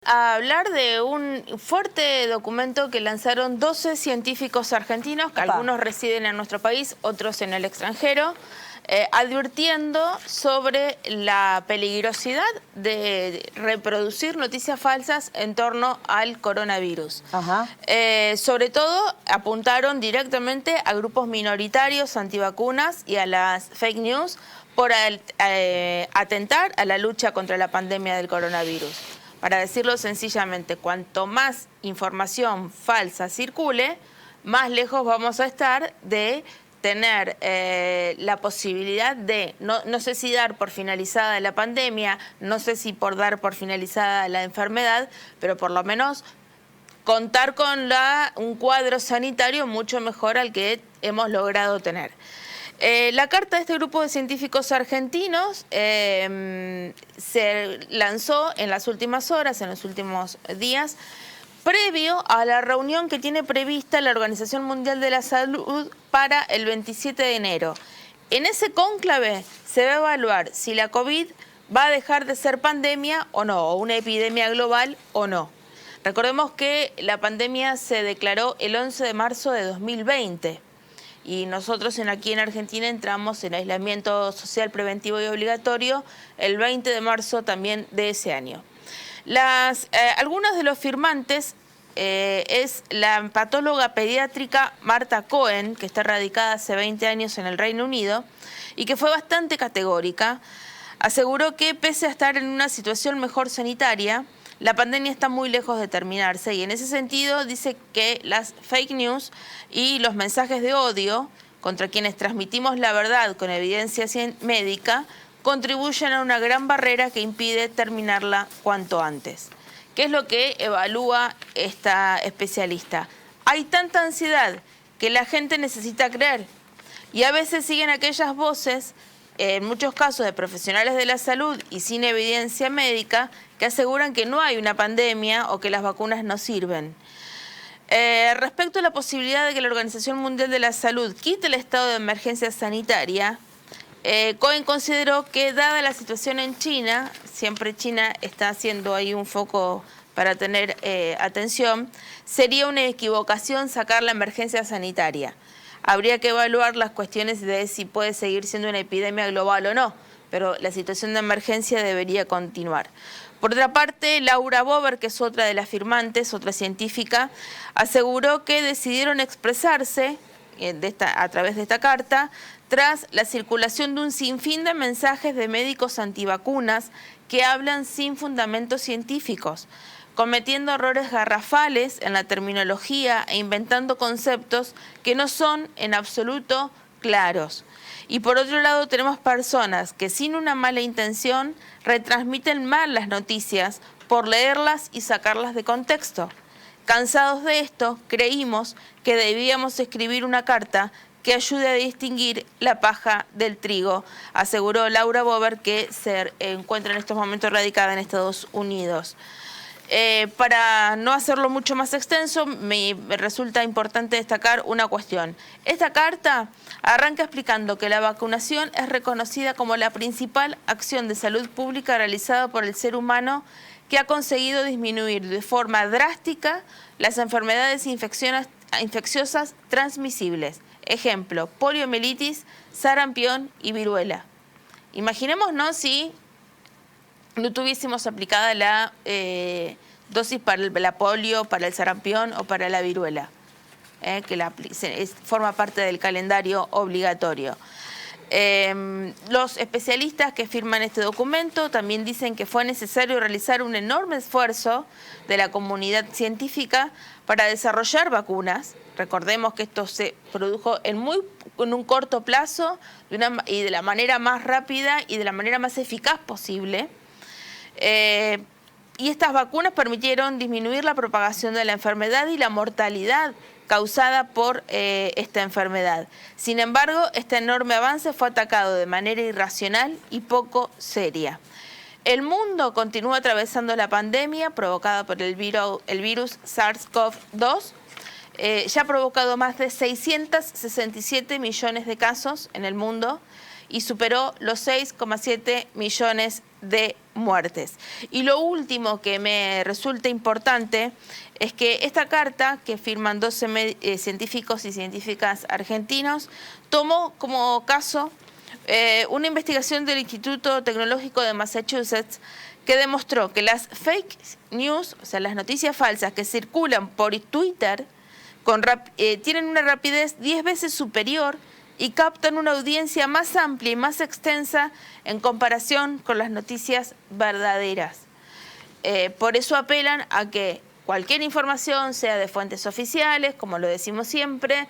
A hablar de un fuerte documento que lanzaron 12 científicos argentinos, que algunos residen en nuestro país, otros en el extranjero, advirtiendo sobre la peligrosidad de reproducir noticias falsas en torno al coronavirus. Sobre todo apuntaron directamente a grupos minoritarios antivacunas y a las fake news por atentar a la lucha contra la pandemia del coronavirus. Para decirlo sencillamente, cuanto más información falsa circule, más lejos vamos a estar de tener la posibilidad de, no sé si dar por finalizada la pandemia, no sé si por dar por finalizada la enfermedad, pero por lo menos contar con un cuadro sanitario mucho mejor al que hemos logrado tener. La carta de este grupo de científicos argentinos se lanzó en las últimas horas, en los últimos días, previo a la reunión que tiene prevista la Organización Mundial de la Salud para el 27 de enero. En ese cónclave se va a evaluar si la COVID va a dejar de ser pandemia o no, o una epidemia global o no. Recordemos que la pandemia se declaró el 11 de marzo de 2020. Y nosotros aquí en Argentina entramos en aislamiento social preventivo y obligatorio el 20 de marzo también de ese año. Algunos de los firmantes es la patóloga pediátrica Marta Cohen, que está radicada hace 20 años en el Reino Unido y que fue bastante categórica. Aseguró que pese a estar en una situación mejor sanitaria, la pandemia está muy lejos de terminarse y en ese sentido dice que las fake news y los mensajes de odio contra quienes transmitimos la verdad con evidencia médica contribuyen a una gran barrera que impide terminarla cuanto antes. ¿Qué es lo que evalúa esta especialista? Hay tanta ansiedad que la gente necesita creer y a veces siguen aquellas voces, en muchos casos de profesionales de la salud y sin evidencia médica, que aseguran que no hay una pandemia o que las vacunas no sirven. Respecto a la posibilidad de que la Organización Mundial de la Salud quite el estado de emergencia sanitaria, Cohen consideró que dada la situación en China, siempre China está haciendo ahí un foco para tener atención, sería una equivocación sacar la emergencia sanitaria. Habría que evaluar las cuestiones de si puede seguir siendo una epidemia global o no, pero la situación de emergencia debería continuar. Por otra parte, Laura Bober, que es otra de las firmantes, otra científica, aseguró que decidieron expresarse a través de esta carta tras la circulación de un sinfín de mensajes de médicos antivacunas que hablan sin fundamentos científicos, cometiendo errores garrafales en la terminología e inventando conceptos que no son en absoluto claros. Y por otro lado tenemos personas que sin una mala intención retransmiten mal las noticias por leerlas y sacarlas de contexto. Cansados de esto, creímos que debíamos escribir una carta que ayude a distinguir la paja del trigo, aseguró Laura Bober, que se encuentra en estos momentos radicada en Estados Unidos. Para no hacerlo mucho más extenso, me resulta importante destacar una cuestión. Esta carta arranca explicando que la vacunación es reconocida como la principal acción de salud pública realizada por el ser humano que ha conseguido disminuir de forma drástica las enfermedades infecciosas transmisibles. Ejemplo, poliomielitis, sarampión y viruela. Imaginémonos si no tuviésemos aplicada la dosis para la polio, para el sarampión o para la viruela, que forma parte del calendario obligatorio. Los especialistas que firman este documento también dicen que fue necesario realizar un enorme esfuerzo de la comunidad científica para desarrollar vacunas. Recordemos que esto se produjo en un corto plazo y de la manera más rápida y de la manera más eficaz posible. Y estas vacunas permitieron disminuir la propagación de la enfermedad y la mortalidad causada por esta enfermedad. Sin embargo, este enorme avance fue atacado de manera irracional y poco seria. El mundo continúa atravesando la pandemia provocada por el virus SARS-CoV-2. Ya ha provocado más de 667 millones de casos en el mundo y superó los 6,7 millones de muertes. Y lo último que me resulta importante es que esta carta, que firman 12 científicos y científicas argentinos, tomó como caso una investigación del Instituto Tecnológico de Massachusetts que demostró que las fake news, o sea, las noticias falsas que circulan por Twitter, tienen una rapidez 10 veces superior y captan una audiencia más amplia y más extensa en comparación con las noticias verdaderas. Por eso apelan a que cualquier información, sea de fuentes oficiales, como lo decimos siempre,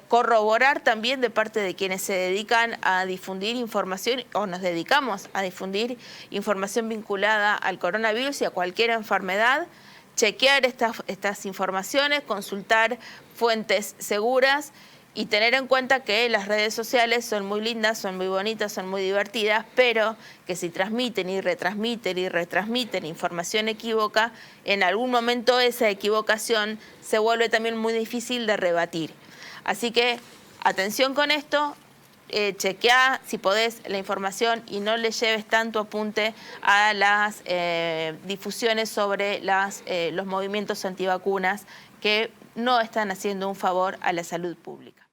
corroborar también de parte de quienes se dedican a difundir información o nos dedicamos a difundir información vinculada al coronavirus y a cualquier enfermedad, chequear estas informaciones, consultar fuentes seguras y tener en cuenta que las redes sociales son muy lindas, son muy bonitas, son muy divertidas, pero que si transmiten y retransmiten información equívoca, en algún momento esa equivocación se vuelve también muy difícil de rebatir. Así que atención con esto, chequea si podés la información y no le lleves tanto apunte a las difusiones sobre los movimientos antivacunas que no están haciendo un favor a la salud pública.